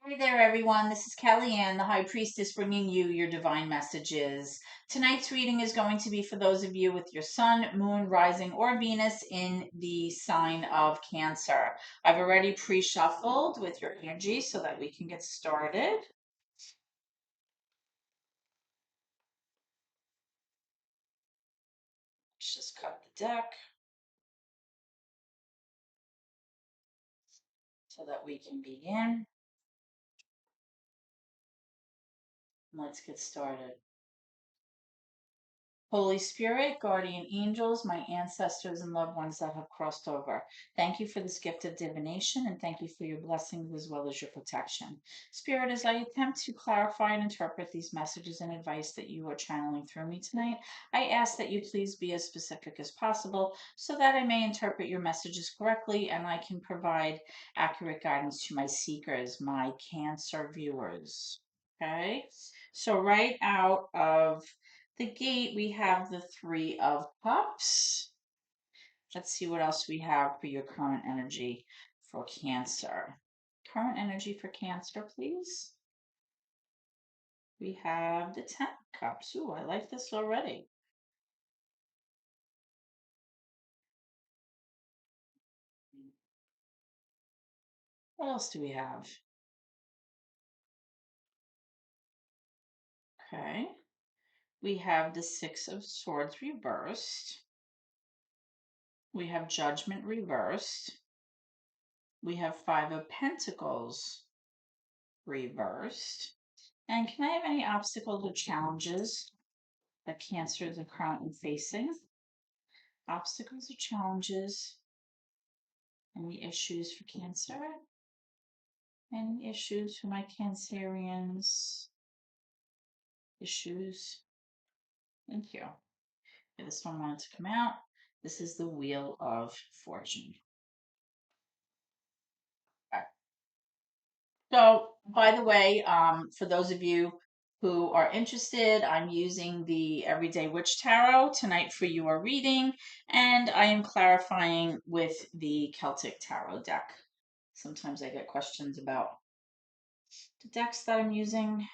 Hey there, everyone. This is Kellyanne, the High Priestess, bringing you your divine messages. Tonight's reading is going to be for those of you with your sun, moon, rising, or Venus in the sign of Cancer. I've already pre-shuffled with your energy so that we can get started. Let's just cut the deck so that we can begin. Let's get started. Holy Spirit, guardian angels, my ancestors and loved ones that have crossed over. Thank you for this gift of divination and thank you for your blessings as well as your protection. Spirit, as I attempt to clarify and interpret these messages and advice that you are channeling through me tonight, I ask that you please be as specific as possible so that I may interpret your messages correctly and I can provide accurate guidance to my seekers, my Cancer viewers. Okay, so right out of the gate, we have the Three of Cups. Let's see what else we have for your current energy for Cancer. Current energy for Cancer, please. We have the Ten of Cups. Ooh, I like this already. What else do we have? Okay. We have the Six of Swords reversed. We have Judgment reversed. We have Five of Pentacles reversed. And can I have any obstacles or challenges that Cancers are currently facing? Obstacles or challenges? Any issues for Cancer? Any issues for my Cancerians? Issues? Thank you. Okay, this one wanted to come out. This is the Wheel of Fortune. Okay. So, by the way, for those of you who are interested, I'm using the Everyday Witch Tarot tonight for your reading, and I am clarifying with the Celtic Tarot deck. Sometimes I get questions about the decks that I'm using.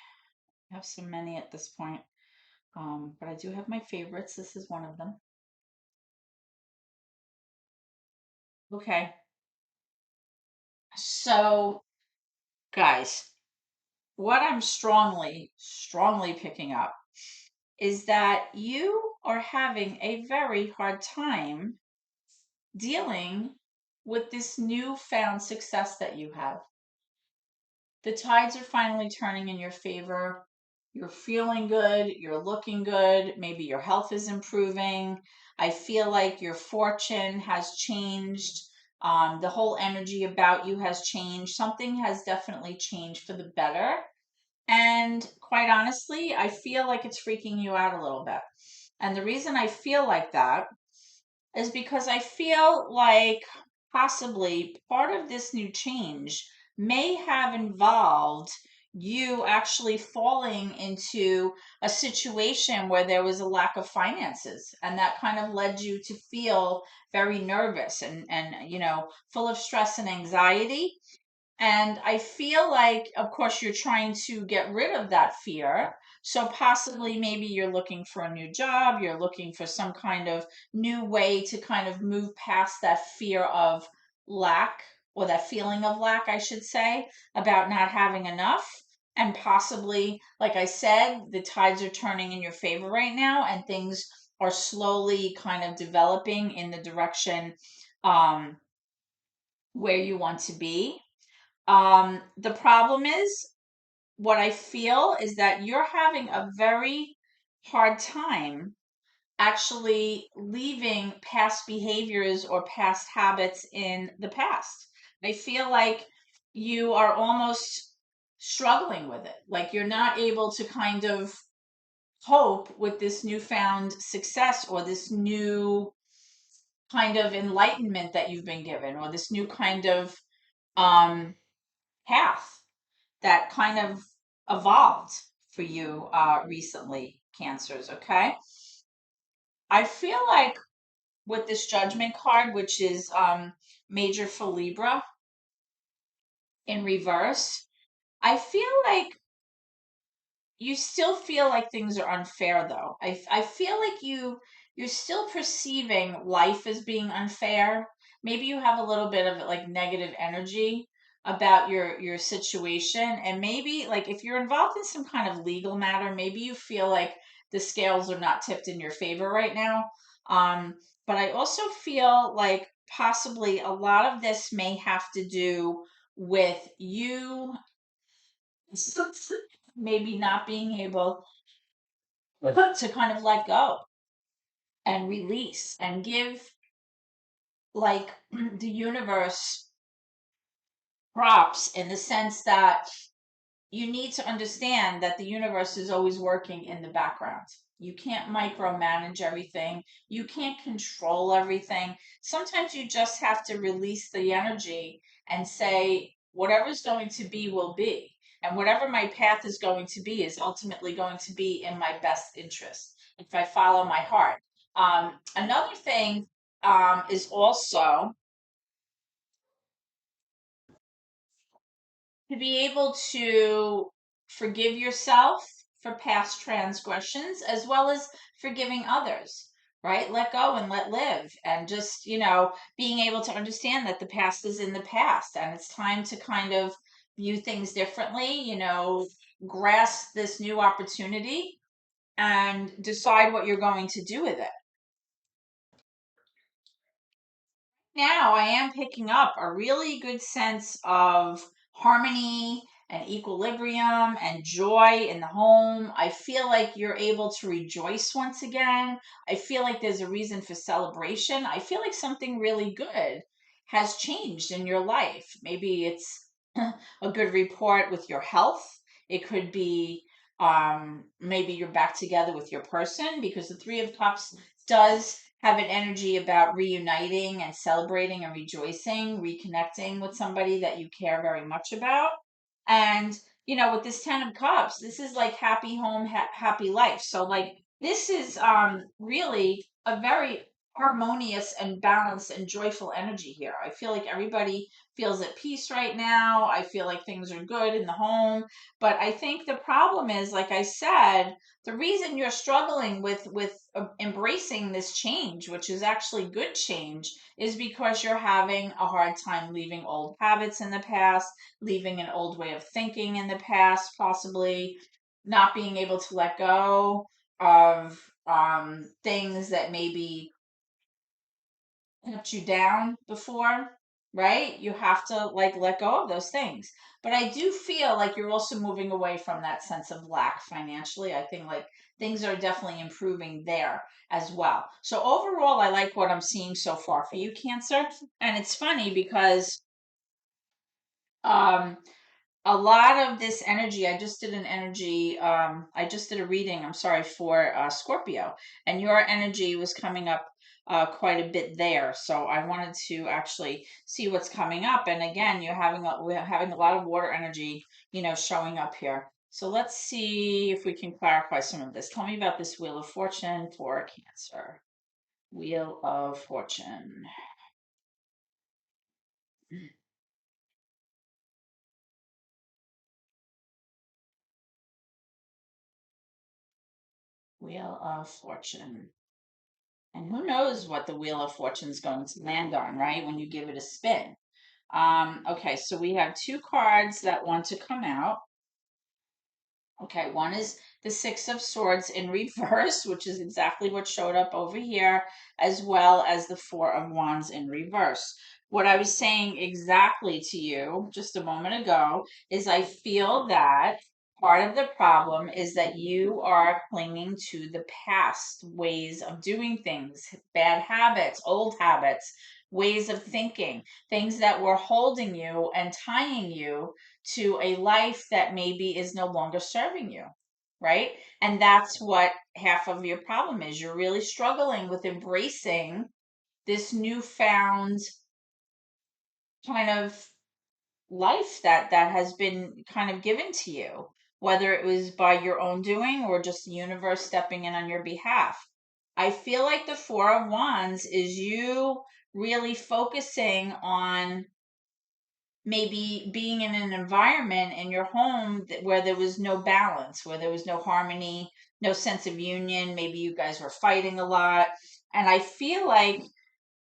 I have so many at this point, but I do have my favorites. This is one of them. Okay, so guys, what I'm strongly picking up is that you are having a very hard time dealing with this newfound success that you have. The tides are finally turning in your favor. You're feeling good. You're looking good. Maybe your health is improving. I feel like your fortune has changed. The whole energy about you has changed. Something has definitely changed for the better. And quite honestly, I feel like it's freaking you out a little bit. And the reason I feel like that is because I feel like possibly part of this new change may have involved you actually falling into a situation where there was a lack of finances and that kind of led you to feel very nervous and full of stress and anxiety, and I feel like, of course, you're trying to get rid of that fear. So possibly maybe you're looking for a new job, you're looking for some kind of new way to kind of move past that fear of lack, or that feeling of lack, I should say, about not having enough. And possibly, like I said, the tides are turning in your favor right now and things are slowly kind of developing in the direction um, where you want to be. The problem is, what I feel is that you're having a very hard time actually leaving past behaviors or past habits in the past. I feel like you are almost struggling with it. Like you're not able to kind of cope with this newfound success or this new kind of enlightenment that you've been given or this new kind of um, path that kind of evolved for you recently, Cancers, okay? I feel like with this Judgment card, which is major for Libra in reverse, I feel like you still feel like things are unfair though. I feel like you're still perceiving life as being unfair. Maybe you have a little bit of like negative energy about your situation, and maybe like if you're involved in some kind of legal matter, maybe you feel like the scales are not tipped in your favor right now. Um, but I also feel like possibly a lot of this may have to do with you maybe not being able to kind of let go and release and give like the universe props in the sense that you need to understand that the universe is always working in the background. You can't micromanage everything. You can't control everything. Sometimes you just have to release the energy and say, whatever's going to be will be. And whatever my path is going to be is ultimately going to be in my best interest if I follow my heart. Another thing is also to be able to forgive yourself for past transgressions as well as forgiving others, right? Let go and let live. And just, being able to understand that the past is in the past and it's time to kind of view things differently, grasp this new opportunity and decide what you're going to do with it. Now I am picking up a really good sense of harmony and equilibrium and joy in the home. I feel like you're able to rejoice once again. I feel like there's a reason for celebration. I feel like something really good has changed in your life. Maybe it's a good report with your health. It could be maybe you're back together with your person because the Three of Cups does have an energy about reuniting and celebrating and rejoicing, reconnecting with somebody that you care very much about. And, with this 10 of cups, this is like happy home, happy life. So like this is really a very harmonious and balanced and joyful energy here. I feel like everybody feels at peace right now. I feel like things are good in the home. But I think the problem is, like I said, the reason you're struggling with embracing this change, which is actually good change, is because you're having a hard time leaving old habits in the past, leaving an old way of thinking in the past, possibly not being able to let go of things that maybe kept you down before, right? You have to like let go of those things. But I do feel like you're also moving away from that sense of lack financially. I think like things are definitely improving there as well. So overall, I like what I'm seeing so far for you, Cancer. And it's funny because um a lot of this energy, I just did a reading, I'm sorry, for Scorpio, and your energy was coming up quite a bit there. So I wanted to actually see what's coming up. And again, we're having a lot of water energy, showing up here. So let's see if we can clarify some of this. Tell me about this Wheel of Fortune for Cancer. Wheel of Fortune. Wheel of Fortune. And who knows what the Wheel of Fortune is going to land on, right? When you give it a spin. Okay, so we have two cards that want to come out. Okay, one is the Six of Swords in reverse, which is exactly what showed up over here, as well as the Four of Wands in reverse. What I was saying exactly to you just a moment ago is I feel that part of the problem is that you are clinging to the past ways of doing things, bad habits, old habits, ways of thinking, things that were holding you and tying you to a life that maybe is no longer serving you, right? And that's what half of your problem is. You're really struggling with embracing this newfound kind of life that has been kind of given to you, whether it was by your own doing or just the universe stepping in on your behalf. I feel like the Four of Wands is you really focusing on maybe being in an environment in your home where there was no balance, where there was no harmony, no sense of union. Maybe you guys were fighting a lot. And I feel like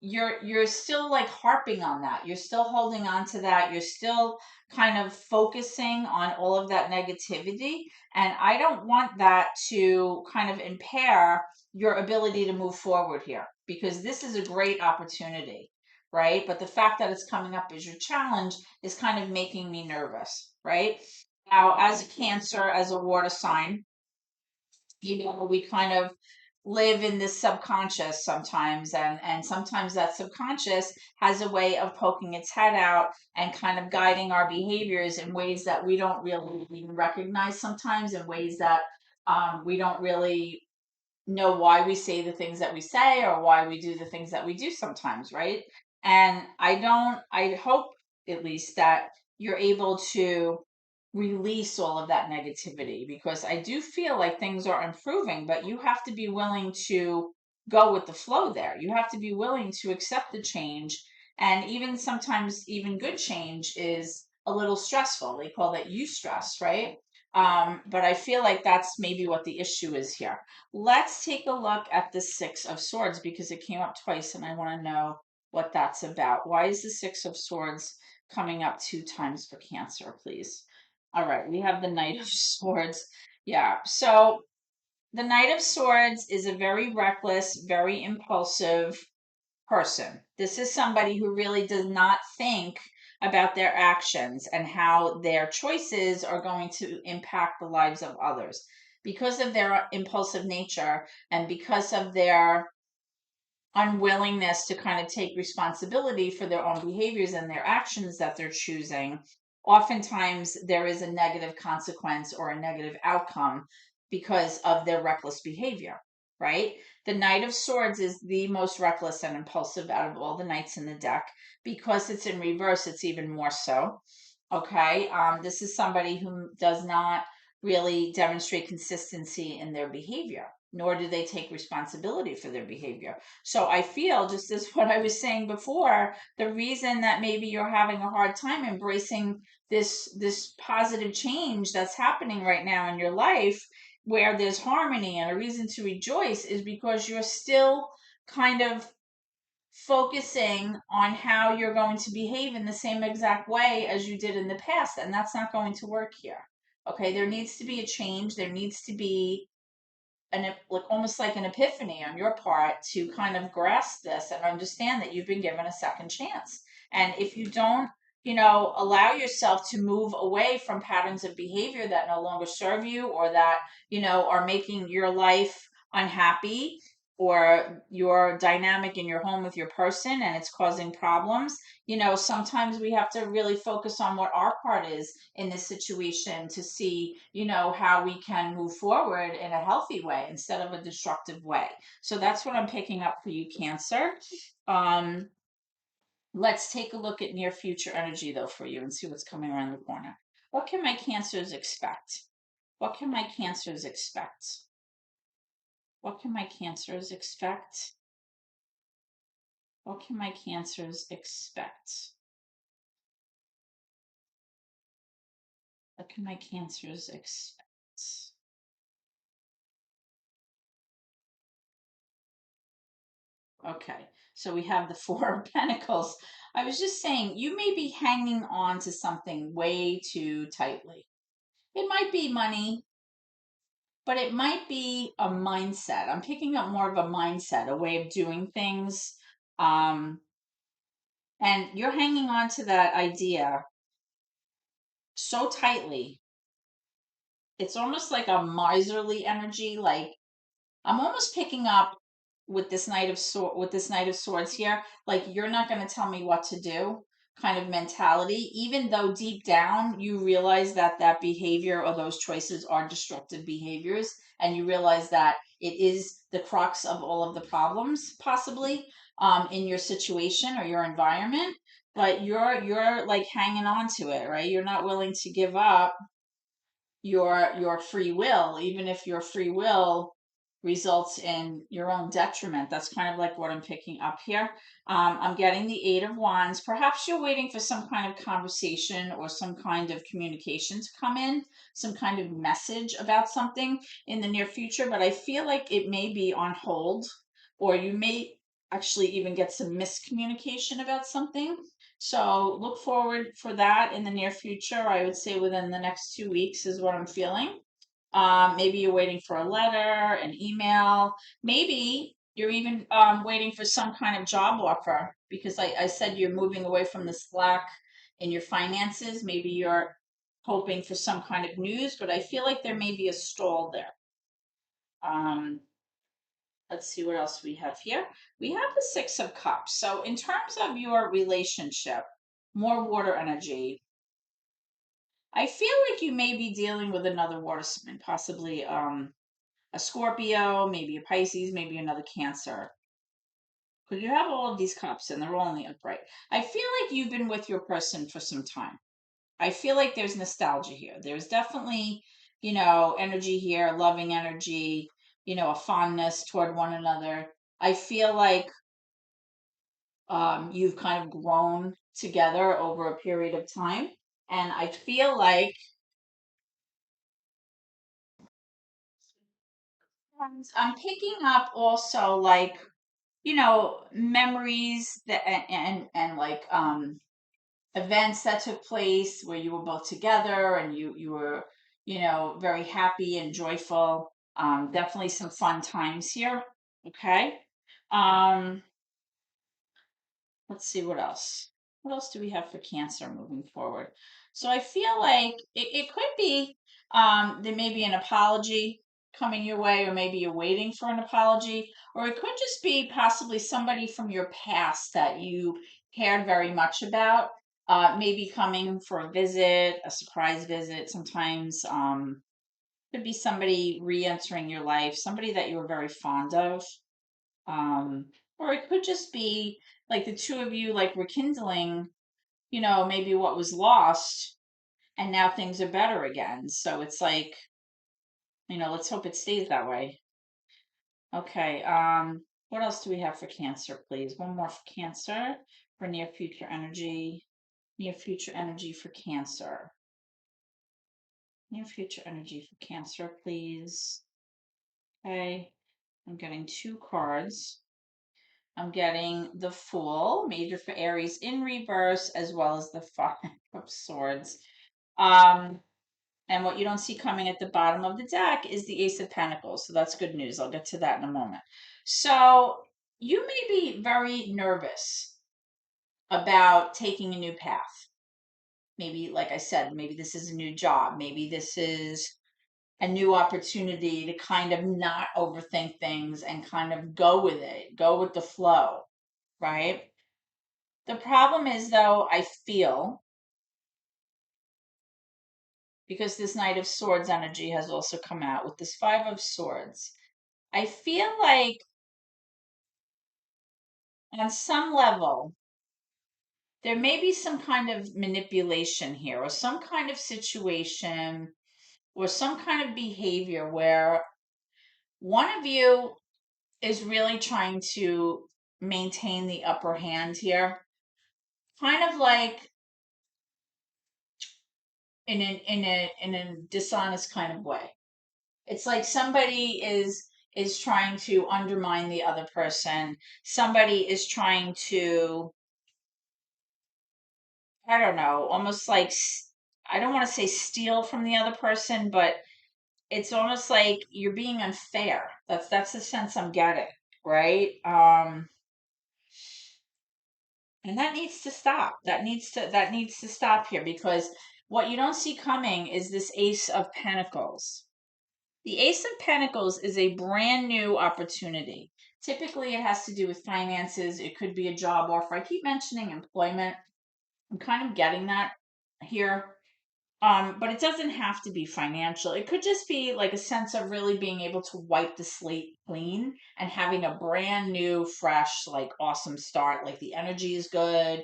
you're still like harping on that. You're still holding on to that. You're still kind of focusing on all of that negativity. And I don't want that to kind of impair your ability to move forward here, because this is a great opportunity, right? But the fact that it's coming up as your challenge is kind of making me nervous, right? Now, as a Cancer, as a water sign, we kind of live in this subconscious sometimes, and sometimes that subconscious has a way of poking its head out and kind of guiding our behaviors in ways that we don't really even recognize, sometimes in ways that we don't really know why we say the things that we say or why we do the things that we do sometimes, right? And I hope at least that you're able to release all of that negativity, because I do feel like things are improving, but you have to be willing to go with the flow there. You have to be willing to accept the change. And even sometimes, even good change is a little stressful. They call that eustress, right? But I feel like that's maybe what the issue is here. Let's take a look at the Six of Swords, because it came up twice and I want to know what that's about. Why is the Six of Swords coming up 2 times for Cancer, please? All right, we have the Knight of Swords. Yeah, so the Knight of Swords is a very reckless, very impulsive person. This is somebody who really does not think about their actions and how their choices are going to impact the lives of others. Because of their impulsive nature and because of their unwillingness to kind of take responsibility for their own behaviors and their actions that they're choosing, oftentimes there is a negative consequence or a negative outcome because of their reckless behavior, right? The Knight of Swords is the most reckless and impulsive out of all the knights in the deck. Because it's in reverse, it's even more so. Okay. This is somebody who does not really demonstrate consistency in their behavior, nor do they take responsibility for their behavior. So I feel, just as what I was saying before, the reason that maybe you're having a hard time embracing this positive change that's happening right now in your life, where there's harmony and a reason to rejoice, is because you're still kind of focusing on how you're going to behave in the same exact way as you did in the past, and that's not going to work here. Okay, there needs to be a change. There needs to be like almost like an epiphany on your part to kind of grasp this and understand that you've been given a second chance. And if you don't, allow yourself to move away from patterns of behavior that no longer serve you, or that, are making your life unhappy, or your dynamic in your home with your person and it's causing problems, sometimes we have to really focus on what our part is in this situation to see, how we can move forward in a healthy way instead of a destructive way. So that's what I'm picking up for you, Cancer. Um, let's take a look at near future energy though for you and see what's coming around the corner. What can my Cancers expect? What can my Cancers expect? What can my Cancers expect? What can my Cancers expect? What can my Cancers expect? Okay, so we have the Four of Pentacles. I was just saying, you may be hanging on to something way too tightly. It might be money, but it might be a mindset. I'm picking up more of a mindset, a way of doing things. Um, and you're hanging on to that idea so tightly. It's almost like a miserly energy, like I'm almost picking up with this Knight of Swords here, like you're not going to tell me what to do kind of mentality, even though deep down you realize that that behavior or those choices are destructive behaviors, and you realize that it is the crux of all of the problems possibly in your situation or your environment. But you're like hanging on to it, right? You're not willing to give up your free will, even if your free will results in your own detriment. That's kind of like what I'm picking up here. I'm getting the Eight of Wands. Perhaps you're waiting for some kind of conversation or some kind of communication to come in, some kind of message about something in the near future, but I feel like it may be on hold, or you may actually even get some miscommunication about something. So look forward for that in the near future. I would say within the next 2 weeks is what I'm feeling. Maybe you're waiting for a letter, an email. Maybe you're even waiting for some kind of job offer, because I said you're moving away from the slack in your finances. Maybe you're hoping for some kind of news, but I feel like there may be a stall there. Um, let's see what else we have here. We have the Six of Cups. So in terms of your relationship, more water energy. I feel like you may be dealing with another water sign, possibly a Scorpio, maybe a Pisces, maybe another Cancer. Because you have all of these cups and they're all in the upright. I feel like you've been with your person for some time. I feel like there's nostalgia here. There's definitely, energy here, loving energy, a fondness toward one another. I feel like you've kind of grown together over a period of time. And I feel like I'm picking up also like, memories that and like events that took place where you were both together and you were, very happy and joyful. Definitely some fun times here. Okay. Um, let's see what else. What else do we have for Cancer moving forward? So I feel like it could be there may be an apology coming your way, or maybe you're waiting for an apology, or it could just be possibly somebody from your past that you cared very much about, maybe coming for a visit, a surprise visit. Sometimes could be somebody re-entering your life, somebody that you were very fond of. Or it could just be like the two of you like rekindling, maybe what was lost, and now things are better again. So it's like, let's hope it stays that way. Okay. What else do we have for Cancer, please? One more for Cancer for near future energy. Near future energy for Cancer. Near future energy for Cancer, please. Okay. I'm getting two cards. I'm getting the Fool, major for Aries in reverse, as well as the Five of Swords. And what you don't see coming at the bottom of the deck is the Ace of Pentacles. So that's good news. I'll get to that in a moment. So you may be very nervous about taking a new path. Maybe, like I said, maybe this is a new job. Maybe this is a new opportunity to kind of not overthink things and kind of go with it, go with the flow, right? The problem is, though, I feel, because this Knight of Swords energy has also come out with this Five of Swords, I feel like on some level, there may be some kind of manipulation here, or some kind of situation, or some kind of behavior where one of you is really trying to maintain the upper hand here, kind of like in a dishonest kind of way. It's like somebody is trying to undermine the other person. Somebody is trying to, I don't know, almost like I don't want to say steal from the other person, but it's almost like you're being unfair. That's the sense I'm getting, right? And that needs to stop. That needs to stop here, because what you don't see coming is this Ace of Pentacles. The Ace of Pentacles is a brand new opportunity. Typically, it has to do with finances. It could be a job offer. I keep mentioning employment. I'm kind of getting that here. But it doesn't have to be financial. It could just be like a sense of really being able to wipe the slate clean and having a brand new, fresh, like awesome start. Like the energy is good.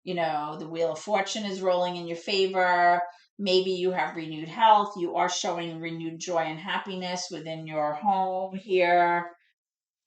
The Wheel of Fortune is rolling in your favor. maybe you have renewed health. You are showing renewed joy and happiness within your home here.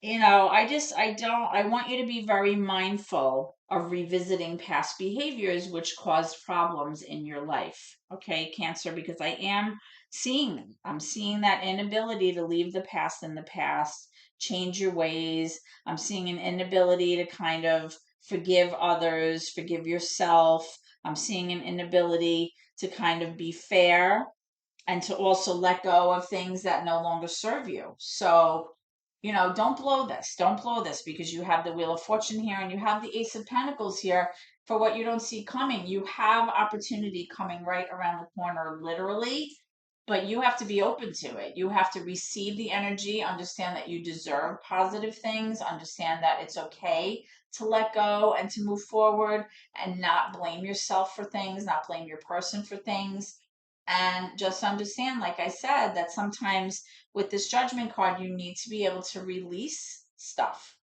I want you to be very mindful of revisiting past behaviors which caused problems in your life. Okay, Cancer, because I'm seeing that inability to leave the past in the past, change your ways. I'm seeing an inability to kind of forgive others, forgive yourself. I'm seeing an inability to kind of be fair and to also let go of things that no longer serve you. So, don't blow this. Don't blow this because you have the Wheel of Fortune here and you have the Ace of Pentacles here for what you don't see coming. You have opportunity coming right around the corner, literally, but you have to be open to it. You have to receive the energy, understand that you deserve positive things, understand that it's okay to let go and to move forward and not blame yourself for things, not blame your person for things. And just understand, like I said, that sometimes with this Judgment card, you need to be able to release stuff.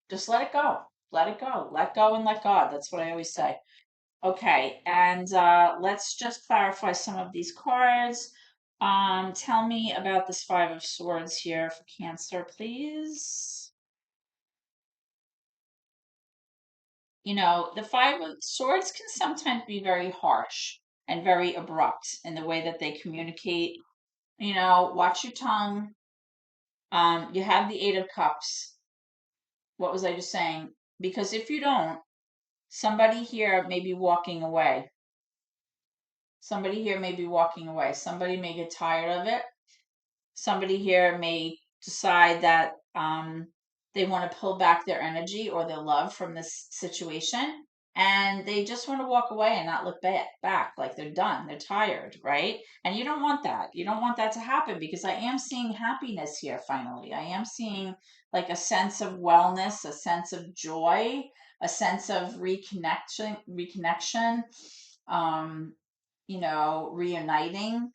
Just let it go. Let it go. Let go and let God. That's what I always say. Okay, and let's just clarify some of these cards. Tell me about this Five of Swords here for Cancer, please. The Five of Swords can sometimes be very harsh and very abrupt in the way that they communicate. Watch your tongue. You have the Eight of Cups. What was I just saying? Because if you don't, somebody here may be walking away. Somebody here may be walking away. Somebody may get tired of it. Somebody here may decide that they want to pull back their energy or their love from this situation, and they just want to walk away and not look back like they're done. They're tired, right? And you don't want that. You don't want that to happen because I am seeing happiness here finally. I am seeing like a sense of wellness, a sense of joy, a sense of reconnection, reuniting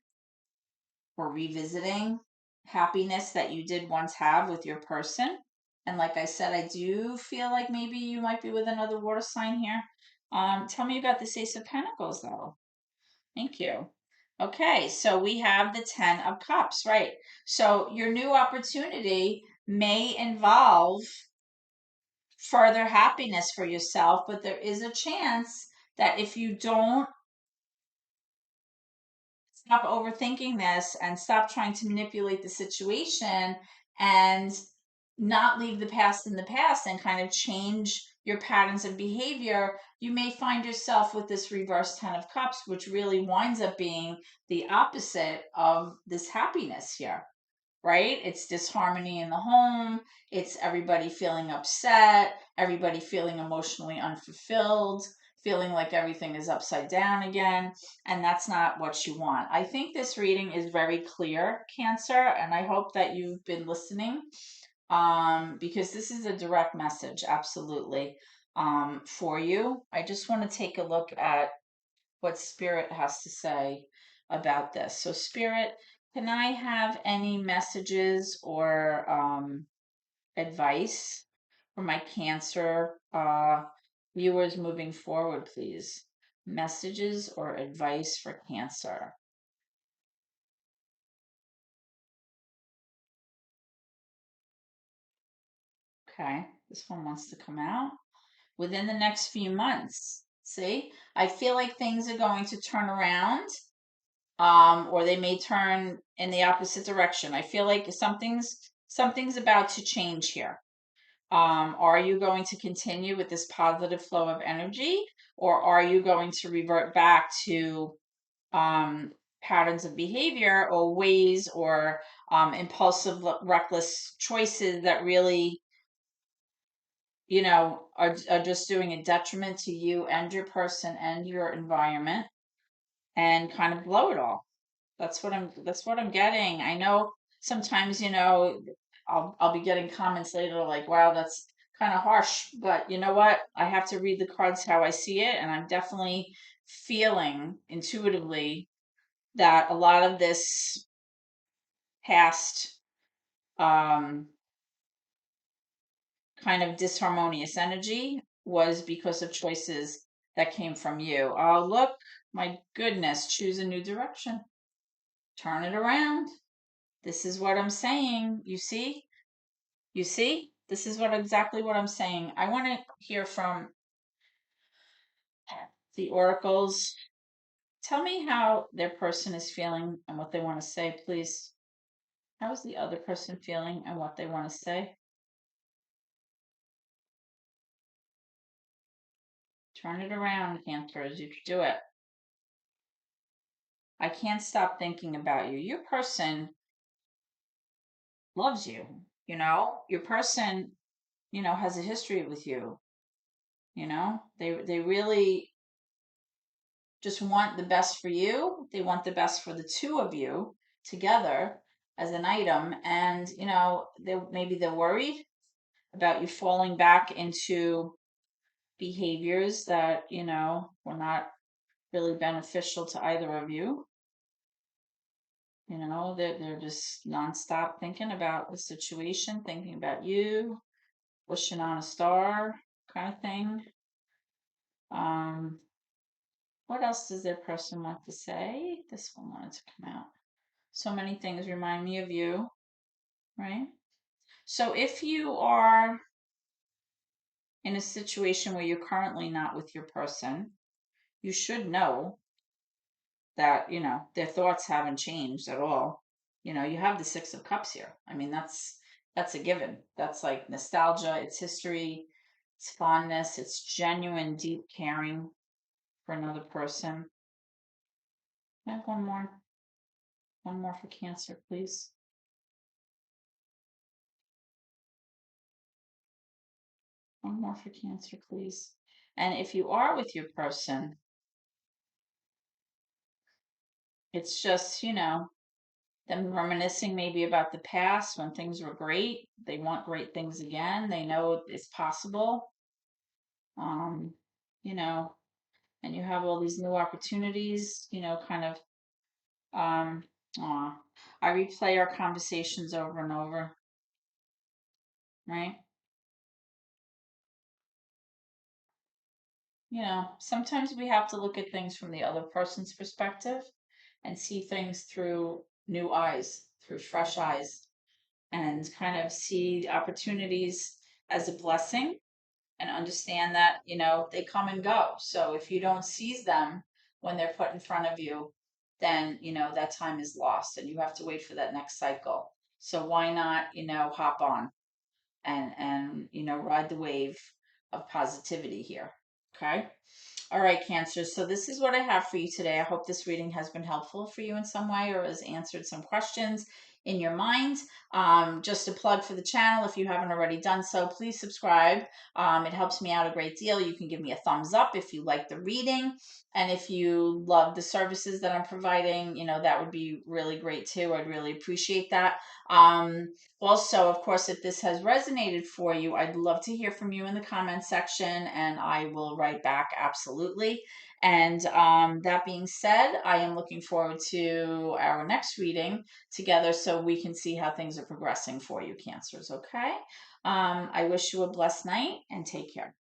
or revisiting happiness that you did once have with your person. And like I said, I do feel like maybe you might be with another water sign here. Tell me about this Ace of Pentacles, though. Thank you. Okay, so we have the Ten of Cups, right? So your new opportunity may involve further happiness for yourself, but there is a chance that if you don't stop overthinking this and stop trying to manipulate the situation and not leave the past in the past and kind of change your patterns of behavior, you may find yourself with this reverse Ten of Cups, which really winds up being the opposite of this happiness here, right? It's disharmony in the home. It's everybody feeling upset, everybody feeling emotionally unfulfilled, feeling like everything is upside down again. And that's not what you want. I think this reading is very clear, Cancer, and I hope that you've been listening because this is a direct message, absolutely, for you. I just want to take a look at what Spirit has to say about this. So, Spirit, can I have any messages or advice for my Cancer viewers moving forward, please? Messages or advice for Cancer. Okay, this one wants to come out. Within the next few months. See, I feel like things are going to turn around, or they may turn in the opposite direction. I feel like something's about to change here. Are you going to continue with this positive flow of energy, or are you going to revert back to patterns of behavior or ways or impulsive, reckless choices that really, are just doing a detriment to you and your person and your environment and kind of blow it all? That's what I'm getting. I know sometimes, I'll be getting comments later like, wow, that's kind of harsh, but you know what? I have to read the cards how I see it, and I'm definitely feeling intuitively that a lot of this past um kind of disharmonious energy was because of choices that came from you. Oh, look, My goodness, choose a new direction. Turn it around. This is what I'm saying. You see? You see? This is exactly what I'm saying. I want to hear from the oracles. Tell me how their person is feeling and what they want to say, please. How is the other person feeling and what they want to say? Turn it around, Cancers. You can do it. I can't stop thinking about you. Your person loves you. Your person, has a history with you. They really just want the best for you. They want the best for the two of you together as an item. And, maybe they're worried about you falling back into behaviors that, were not really beneficial to either of you. They're just nonstop thinking about the situation, thinking about you, wishing on a star kind of thing. What else does their person want to say? This one wanted to come out. So many things remind me of you, right? So if you are in a situation where you're currently not with your person, you should know that, their thoughts haven't changed at all. You have the Six of Cups here. I mean, that's a given. That's like nostalgia, it's history, it's fondness, it's genuine, deep caring for another person. I have one more. One more for Cancer, please. One more for Cancer, please. And if you are with your person, it's just, them reminiscing maybe about the past when things were great. They want great things again. They know it's possible. Um, you know, and you have all these new opportunities, kind of aw. I replay our conversations over and over, right? Sometimes we have to look at things from the other person's perspective and see things through new eyes, through fresh eyes, and kind of see opportunities as a blessing and understand that, they come and go. So if you don't seize them when they're put in front of you, then, that time is lost and you have to wait for that next cycle. So why not, hop on and ride the wave of positivity here. Okay. All right, Cancer. So this is what I have for you today. I hope this reading has been helpful for you in some way or has answered some questions in your mind. Just a plug for the channel. If you haven't already done so, please subscribe. It helps me out a great deal. You can give me a thumbs up if you like the reading. And if you love the services that I'm providing, that would be really great too. I'd really appreciate that. Also, of course, if this has resonated for you, I'd love to hear from you in the comments section and I will write back absolutely. And that being said, I am looking forward to our next reading together so we can see how things are progressing for you, Cancers, okay? I wish you a blessed night and take care.